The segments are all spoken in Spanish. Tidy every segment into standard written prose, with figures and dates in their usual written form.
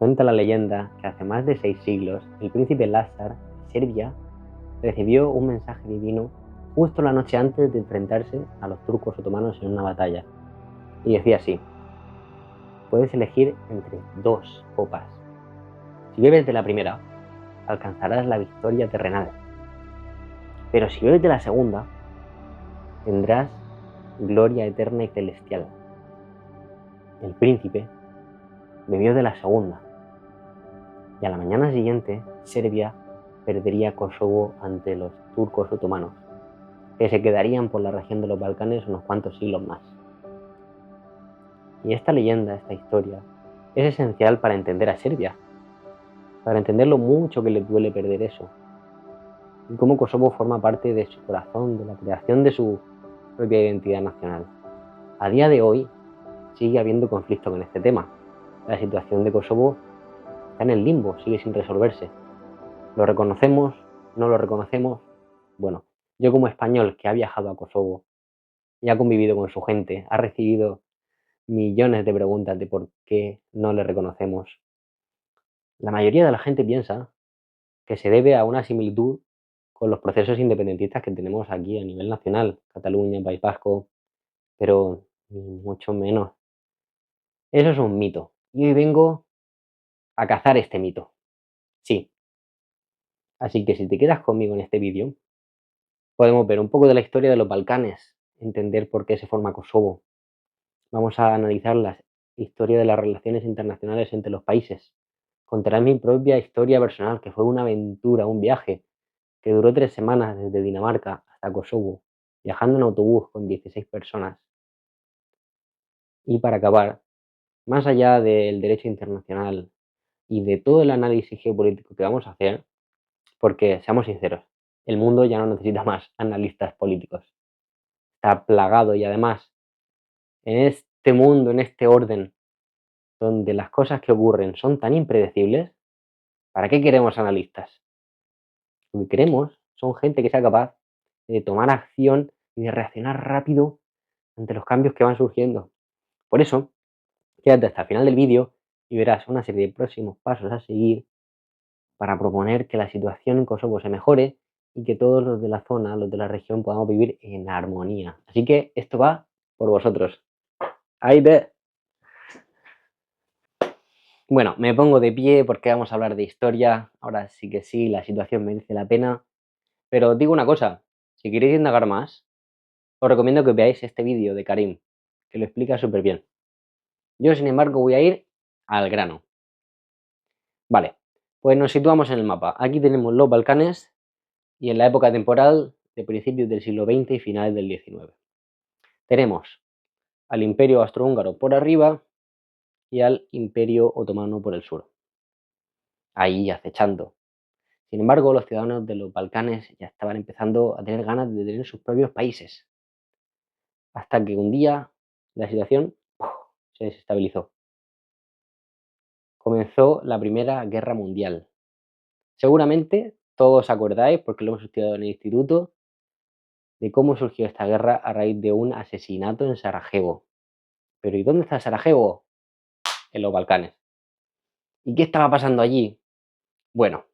Cuenta la leyenda que hace más de 6 siglos el príncipe Lázar de Serbia recibió un mensaje divino justo la noche antes de enfrentarse a los turcos otomanos en una batalla. Y decía así: puedes elegir entre dos copas. Si bebes de la primera, alcanzarás la victoria terrenal. Pero si bebes de la segunda, tendrás gloria eterna y celestial. El príncipe bebió de la segunda, y a la mañana siguiente Serbia perdería Kosovo ante los turcos otomanos, que se quedarían por la región de los Balcanes unos cuantos siglos más. Y esta leyenda, esta historia, es esencial para entender a Serbia, para entender lo mucho que le duele perder eso, y cómo Kosovo forma parte de su corazón, de la creación de su propia identidad nacional. A día de hoy sigue habiendo conflicto con este tema. La situación de Kosovo está en el limbo, sigue sin resolverse. ¿Lo reconocemos? ¿No lo reconocemos? Bueno, yo como español que ha viajado a Kosovo y ha convivido con su gente, ha recibido millones de preguntas de por qué no le reconocemos. La mayoría de la gente piensa que se debe a una similitud con los procesos independentistas que tenemos aquí a nivel nacional, Cataluña, País Vasco, pero ni mucho menos. Eso es un mito. Y hoy vengo a cazar este mito. Sí. Así que si te quedas conmigo en este vídeo, podemos ver un poco de la historia de los Balcanes, entender por qué se forma Kosovo. Vamos a analizar la historia de las relaciones internacionales entre los países. Contaré mi propia historia personal, que fue una aventura, un viaje, que duró 3 semanas desde Dinamarca hasta Kosovo, viajando en autobús con 16 personas. Y para acabar, más allá del derecho internacional y de todo el análisis geopolítico que vamos a hacer, porque seamos sinceros, el mundo ya no necesita más analistas políticos. Está plagado y además, en este mundo, en este orden, donde las cosas que ocurren son tan impredecibles, ¿para qué queremos analistas? Lo que queremos son gente que sea capaz de tomar acción y de reaccionar rápido ante los cambios que van surgiendo. Por eso, quédate hasta el final del vídeo y verás una serie de próximos pasos a seguir para proponer que la situación en Kosovo se mejore y que todos los de la zona, los de la región, podamos vivir en armonía. Así que esto va por vosotros. ¡Ahí ve! Bueno, me pongo de pie porque vamos a hablar de historia. Ahora sí que sí, la situación merece la pena. Pero os digo una cosa, si queréis indagar más, os recomiendo que veáis este vídeo de Karim, que lo explica súper bien. Yo, sin embargo, voy a ir al grano. Vale, pues nos situamos en el mapa. Aquí tenemos los Balcanes y en la época temporal de principios del siglo XX y finales del XIX. Tenemos al Imperio Austrohúngaro por arriba y al Imperio Otomano por el sur, ahí acechando. Sin embargo, los ciudadanos de los Balcanes ya estaban empezando a tener ganas de tener sus propios países, hasta que un día la situación se desestabilizó. Comenzó la Primera Guerra Mundial. Seguramente todos os acordáis, porque lo hemos estudiado en el instituto, de cómo surgió esta guerra a raíz de un asesinato en Sarajevo. Pero ¿y dónde está Sarajevo? En los Balcanes. ¿Y qué estaba pasando allí? Bueno,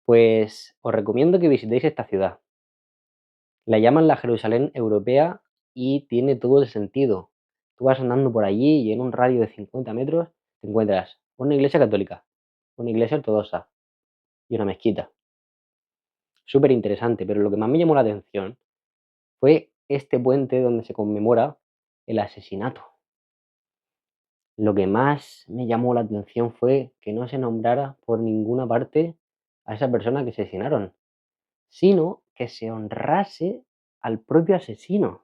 pues os recomiendo que visitéis esta ciudad. La llaman la Jerusalén europea y tiene todo el sentido. Tú vas andando por allí y en un radio de 50 metros te encuentras una iglesia católica, una iglesia ortodoxa y una mezquita. Súper interesante, pero lo que más me llamó la atención fue este puente donde se conmemora el asesinato. Lo que más me llamó la atención fue que no se nombrara por ninguna parte a esa persona que asesinaron, sino que se honrase al propio asesino.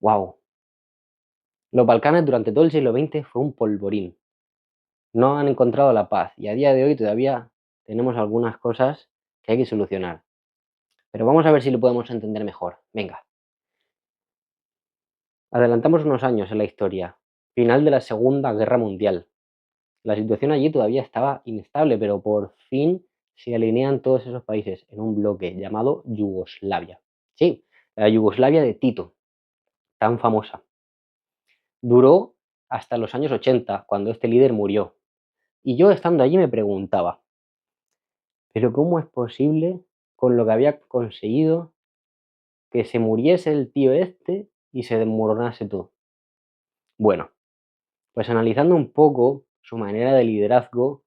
¡Wow! Los Balcanes durante todo el siglo XX fue un polvorín. No han encontrado la paz y a día de hoy todavía tenemos algunas cosas que hay que solucionar. Pero vamos a ver si lo podemos entender mejor. Venga. Adelantamos unos años en la historia. Final de la Segunda Guerra Mundial. La situación allí todavía estaba inestable, pero por fin se alinean todos esos países en un bloque llamado Yugoslavia. Sí, la Yugoslavia de Tito, tan famosa. Duró hasta los años 80, cuando este líder murió. Y yo estando allí me preguntaba, ¿pero cómo es posible, con lo que había conseguido, que se muriese el tío este y se desmoronase todo? Bueno, pues analizando un poco su manera de liderazgo,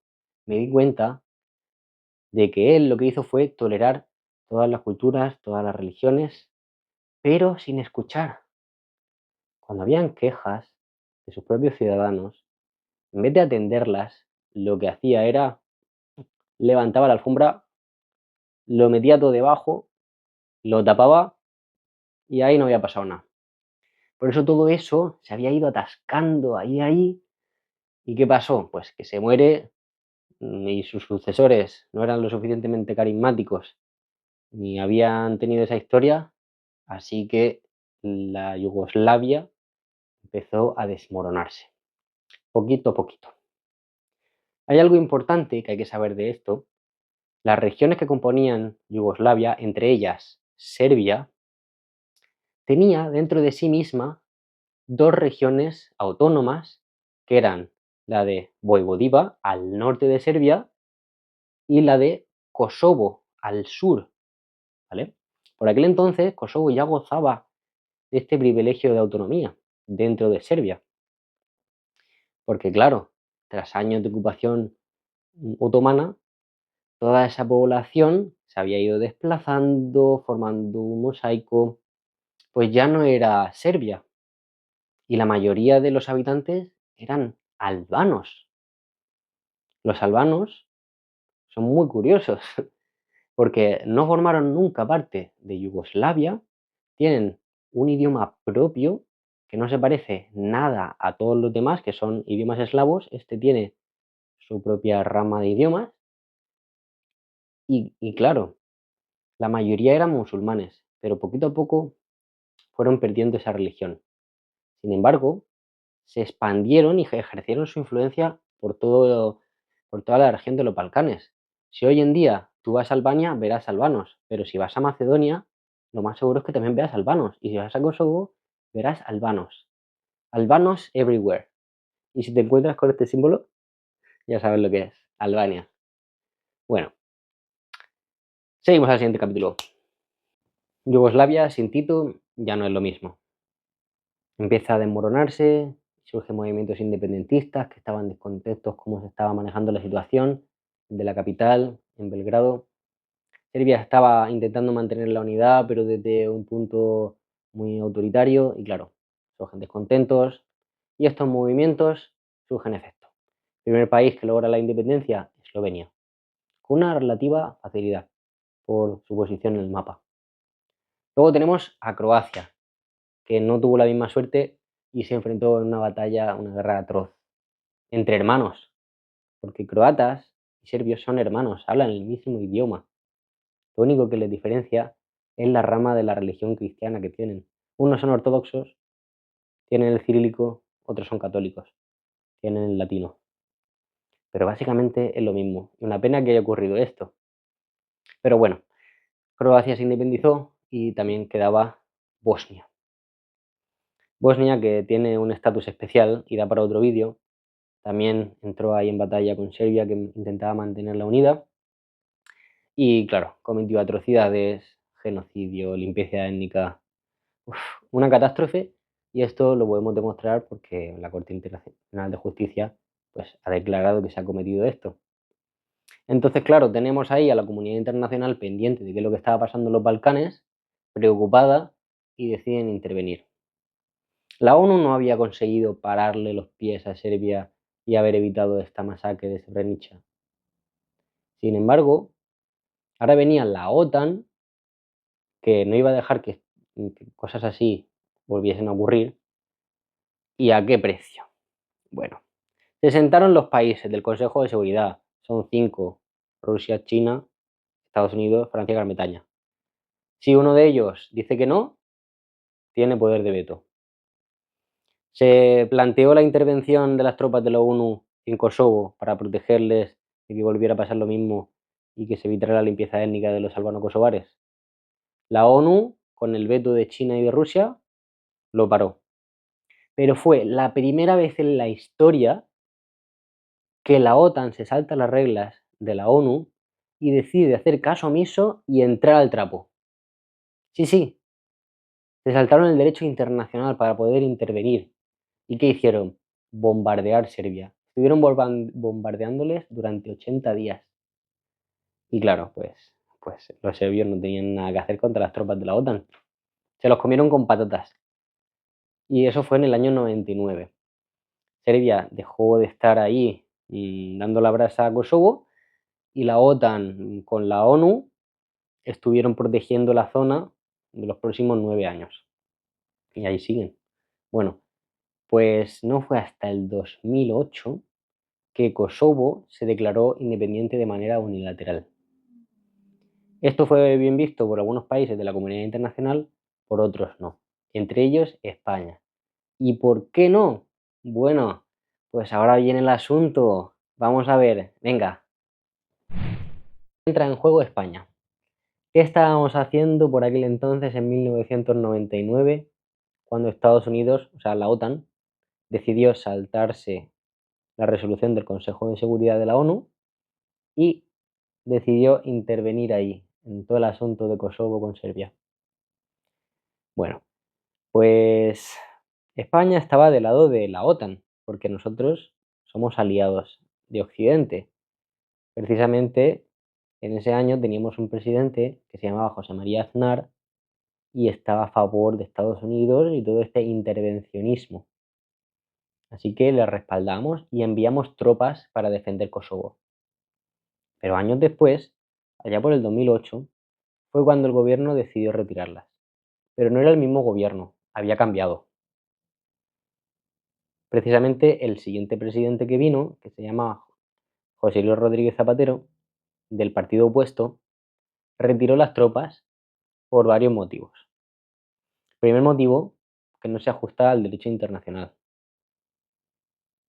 me di cuenta de que él lo que hizo fue tolerar todas las culturas, todas las religiones, pero sin escuchar. Cuando habían quejas de sus propios ciudadanos, en vez de atenderlas, lo que hacía era levantaba la alfombra, lo metía todo debajo, lo tapaba y ahí no había pasado nada. Por eso todo eso se había ido atascando ahí. ¿Y qué pasó? Pues que se muere y sus sucesores no eran lo suficientemente carismáticos ni habían tenido esa historia, así que la Yugoslavia empezó a desmoronarse, poquito a poquito. Hay algo importante que hay que saber de esto. Las regiones que componían Yugoslavia, entre ellas Serbia, tenía dentro de sí misma dos regiones autónomas que eran la de Voivodina al norte de Serbia y la de Kosovo al sur, ¿vale? Por aquel entonces Kosovo ya gozaba de este privilegio de autonomía dentro de Serbia, porque claro, tras años de ocupación otomana, toda esa población se había ido desplazando, formando un mosaico, pues ya no era Serbia, y la mayoría de los habitantes eran albanos. Los albanos son muy curiosos porque no formaron nunca parte de Yugoslavia, tienen un idioma propio que no se parece nada a todos los demás, que son idiomas eslavos. Este tiene su propia rama de idiomas y claro, la mayoría eran musulmanes, pero poquito a poco fueron perdiendo esa religión. Sin embargo, se expandieron y ejercieron su influencia por toda la región de los Balcanes. Si hoy en día tú vas a Albania, verás albanos, pero si vas a Macedonia, lo más seguro es que también veas albanos. Y si vas a Kosovo, verás albanos. Albanos everywhere. Y si te encuentras con este símbolo, ya sabes lo que es, Albania. Bueno, seguimos al siguiente capítulo. Yugoslavia sin Tito ya no es lo mismo. Empieza a desmoronarse, surgen movimientos independentistas que estaban descontentos cómo se estaba manejando la situación de la capital, en Belgrado. Serbia estaba intentando mantener la unidad, pero desde un punto muy autoritario y claro, surgen descontentos y estos movimientos surgen efecto. El primer país que logra la independencia, Eslovenia, con una relativa facilidad por su posición en el mapa. Luego tenemos a Croacia, que no tuvo la misma suerte y se enfrentó en una batalla, una guerra atroz, entre hermanos, porque croatas y serbios son hermanos, hablan el mismo idioma. Lo único que les diferencia es la rama de la religión cristiana que tienen. Unos son ortodoxos, tienen el cirílico, otros son católicos, tienen el latino. Pero básicamente es lo mismo. Y una pena que haya ocurrido esto. Pero bueno, Croacia se independizó y también quedaba Bosnia. Bosnia, que tiene un estatus especial y da para otro vídeo, también entró ahí en batalla con Serbia, que intentaba mantenerla unida. Y claro, cometió atrocidades, genocidio, limpieza étnica. Uf, una catástrofe. Y esto lo podemos demostrar porque la Corte Internacional de Justicia pues, ha declarado que se ha cometido esto. Entonces, claro, tenemos ahí a la comunidad internacional pendiente de qué es lo que estaba pasando en los Balcanes, preocupada, y deciden intervenir. La ONU no había conseguido pararle los pies a Serbia y haber evitado esta masacre de Srebrenica. Sin embargo, ahora venía la OTAN, que no iba a dejar que cosas así volviesen a ocurrir. ¿Y a qué precio? Bueno, se sentaron los países del Consejo de Seguridad. Son 5: Rusia, China, Estados Unidos, Francia y Gran Bretaña. Si uno de ellos dice que no, tiene poder de veto. Se planteó la intervención de las tropas de la ONU en Kosovo para protegerles de que volviera a pasar lo mismo y que se evitara la limpieza étnica de los albano-kosovares. La ONU, con el veto de China y de Rusia, lo paró. pero fue la primera vez en la historia que la OTAN se salta las reglas de la ONU y decide hacer caso omiso y entrar al trapo. Sí, sí, se saltaron el derecho internacional para poder intervenir. ¿Y qué hicieron? Bombardear Serbia. Estuvieron bombardeándoles durante 80 días. Y claro, pues los serbios no tenían nada que hacer contra las tropas de la OTAN. Se los comieron con patatas. Y eso fue en el año 99. Serbia dejó de estar ahí dando la brasa a Kosovo y la OTAN con la ONU estuvieron protegiendo la zona de los próximos 9 años. Y ahí siguen. Bueno, pues no fue hasta el 2008 que Kosovo se declaró independiente de manera unilateral. Esto fue bien visto por algunos países de la comunidad internacional, por otros no, entre ellos España. ¿Y por qué no? Bueno, pues ahora viene el asunto. Vamos a ver, venga. Entra en juego España. ¿Qué estábamos haciendo por aquel entonces en 1999 cuando Estados Unidos, o sea, la OTAN, decidió saltarse la resolución del Consejo de Seguridad de la ONU y decidió intervenir ahí, en todo el asunto de Kosovo con Serbia? Bueno, pues España estaba del lado de la OTAN, porque nosotros somos aliados de Occidente. Precisamente en ese año teníamos un presidente que se llamaba José María Aznar y estaba a favor de Estados Unidos y todo este intervencionismo. Así que le respaldamos y enviamos tropas para defender Kosovo. Pero años después, allá por el 2008, fue cuando el gobierno decidió retirarlas. Pero no era el mismo gobierno, había cambiado. Precisamente el siguiente presidente que vino, que se llama José Luis Rodríguez Zapatero, del partido opuesto, retiró las tropas por varios motivos. Primer motivo, que no se ajusta al derecho internacional.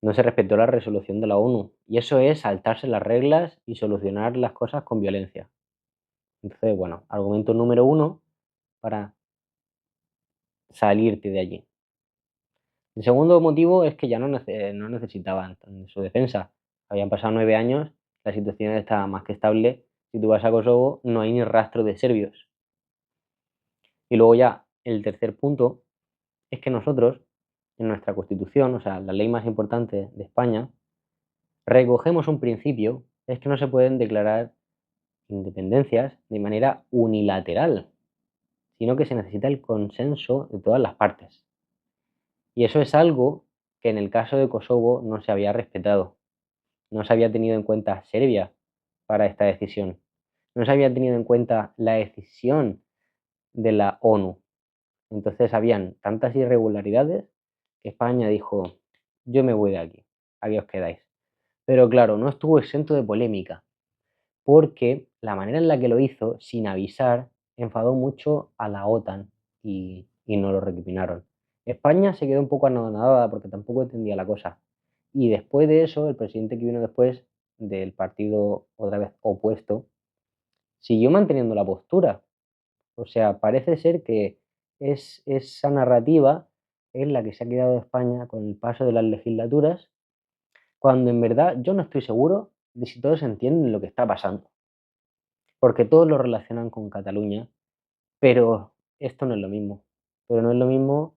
No se respetó la resolución de la ONU. Y eso es saltarse las reglas y solucionar las cosas con violencia. Entonces, bueno, argumento número uno para salirte de allí. El segundo motivo es que ya no necesitaban su defensa. Habían pasado 9 años, la situación estaba más que estable. Si tú vas a Kosovo, no hay ni rastro de serbios. Y luego ya, el tercer punto es que nosotros, en nuestra Constitución, o sea, la ley más importante de España, recogemos un principio, es que no se pueden declarar independencias de manera unilateral, sino que se necesita el consenso de todas las partes. Y eso es algo que en el caso de Kosovo no se había respetado. No se había tenido en cuenta Serbia para esta decisión. No se había tenido en cuenta la decisión de la ONU. Entonces habían tantas irregularidades que España dijo, yo me voy de aquí os quedáis. Pero claro, no estuvo exento de polémica, porque la manera en la que lo hizo, sin avisar, enfadó mucho a la OTAN y no lo recriminaron. España se quedó un poco anonadada porque tampoco entendía la cosa. Y después de eso, el presidente que vino después, del partido otra vez opuesto, siguió manteniendo la postura. O sea, parece ser que esa narrativa es la que se ha quedado España con el paso de las legislaturas, cuando en verdad yo no estoy seguro de si todos entienden lo que está pasando, porque todos lo relacionan con Cataluña, pero esto no es lo mismo, pero no es lo mismo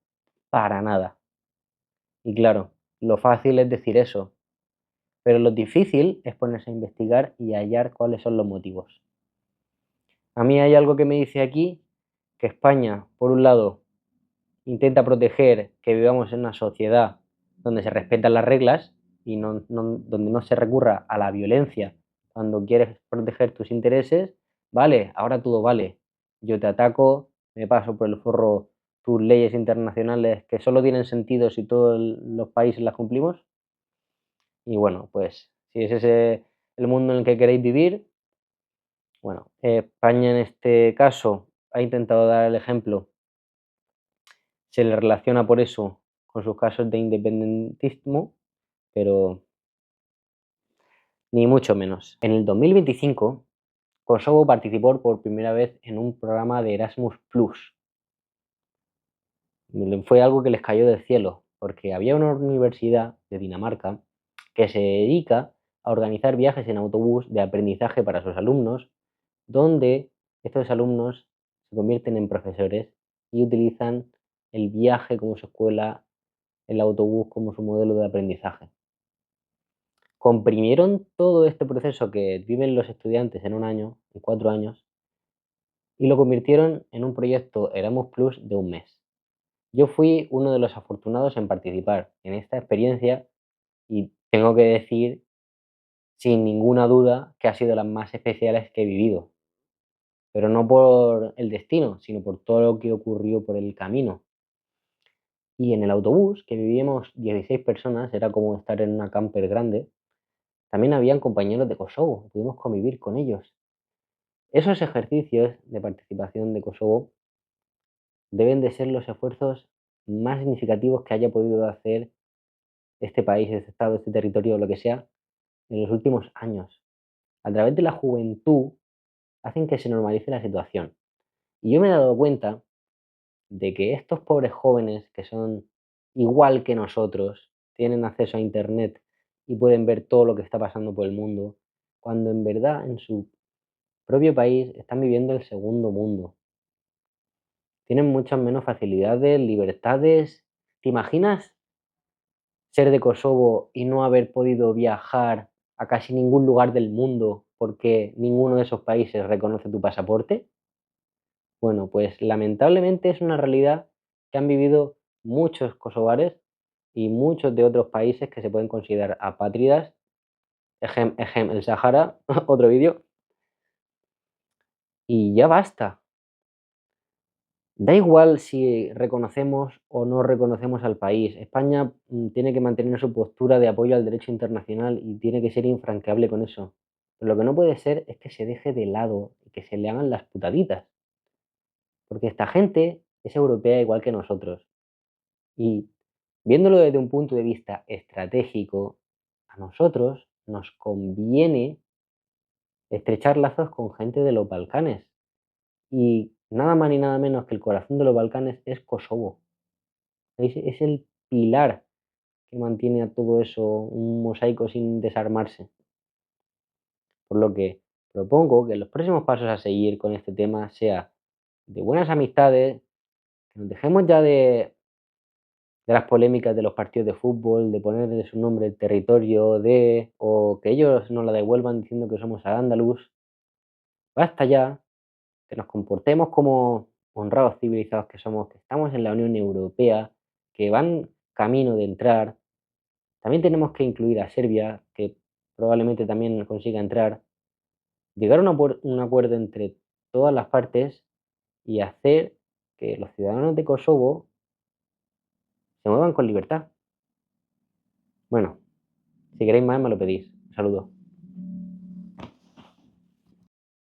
para nada. Y claro, lo fácil es decir eso, pero lo difícil es ponerse a investigar y hallar cuáles son los motivos. A mí hay algo que me dice aquí que España, por un lado, intenta proteger que vivamos en una sociedad donde se respetan las reglas y donde no se recurra a la violencia cuando quieres proteger tus intereses. Vale, ahora todo vale. Yo te ataco, me paso por el forro tus leyes internacionales que solo tienen sentido si todos los países las cumplimos. Y bueno, pues si ese es el mundo en el que queréis vivir, bueno, España en este caso ha intentado dar el ejemplo, se le relaciona por eso con sus casos de independentismo, pero ni mucho menos. En el 2025, Kosovo participó por primera vez en un programa de Erasmus Plus. Fue algo que les cayó del cielo, porque había una universidad de Dinamarca que se dedica a organizar viajes en autobús de aprendizaje para sus alumnos, donde estos alumnos se convierten en profesores y utilizan el viaje como su escuela, el autobús como su modelo de aprendizaje. Comprimieron todo este proceso que viven los estudiantes en un año, en 4 años, y lo convirtieron en un proyecto Erasmus Plus de un mes. Yo fui uno de los afortunados en participar en esta experiencia y tengo que decir sin ninguna duda que ha sido de las más especiales que he vivido, pero no por el destino, sino por todo lo que ocurrió por el camino. Y en el autobús, que vivíamos 16 personas, era como estar en una camper grande, también habían compañeros de Kosovo, pudimos convivir con ellos. Esos ejercicios de participación de Kosovo deben de ser los esfuerzos más significativos que haya podido hacer este país, este estado, este territorio, lo que sea, en los últimos años. A través de la juventud hacen que se normalice la situación. Y yo me he dado cuenta de que estos pobres jóvenes que son igual que nosotros, tienen acceso a Internet y pueden ver todo lo que está pasando por el mundo, cuando en verdad en su propio país están viviendo el segundo mundo. Tienen muchas menos facilidades, libertades. ¿Te imaginas ser de Kosovo y no haber podido viajar a casi ningún lugar del mundo porque ninguno de esos países reconoce tu pasaporte? Bueno, pues lamentablemente es una realidad que han vivido muchos kosovares y muchos de otros países que se pueden considerar apátridas. El Sahara, otro vídeo. Y ya basta. Da igual si reconocemos o no reconocemos al país. España tiene que mantener su postura de apoyo al derecho internacional y tiene que ser infranqueable con eso. Pero lo que no puede ser es que se deje de lado y que se le hagan las putaditas. Porque esta gente es europea igual que nosotros. Y viéndolo desde un punto de vista estratégico, a nosotros nos conviene estrechar lazos con gente de los Balcanes. Y nada más ni nada menos que el corazón de los Balcanes es Kosovo. Es el pilar que mantiene a todo eso un mosaico sin desarmarse. Por lo que propongo que los próximos pasos a seguir con este tema sea de buenas amistades, que nos dejemos ya de las polémicas de los partidos de fútbol, de ponerle su nombre el territorio de, o que ellos nos la devuelvan diciendo que somos al-Ándalus. Basta ya, que nos comportemos como honrados civilizados que somos, que estamos en la Unión Europea, que van camino de entrar. También tenemos que incluir a Serbia, que probablemente también consiga entrar, llegar a un acuerdo entre todas las partes y hacer que los ciudadanos de Kosovo se muevan con libertad. Bueno, si queréis más me lo pedís. Un saludo.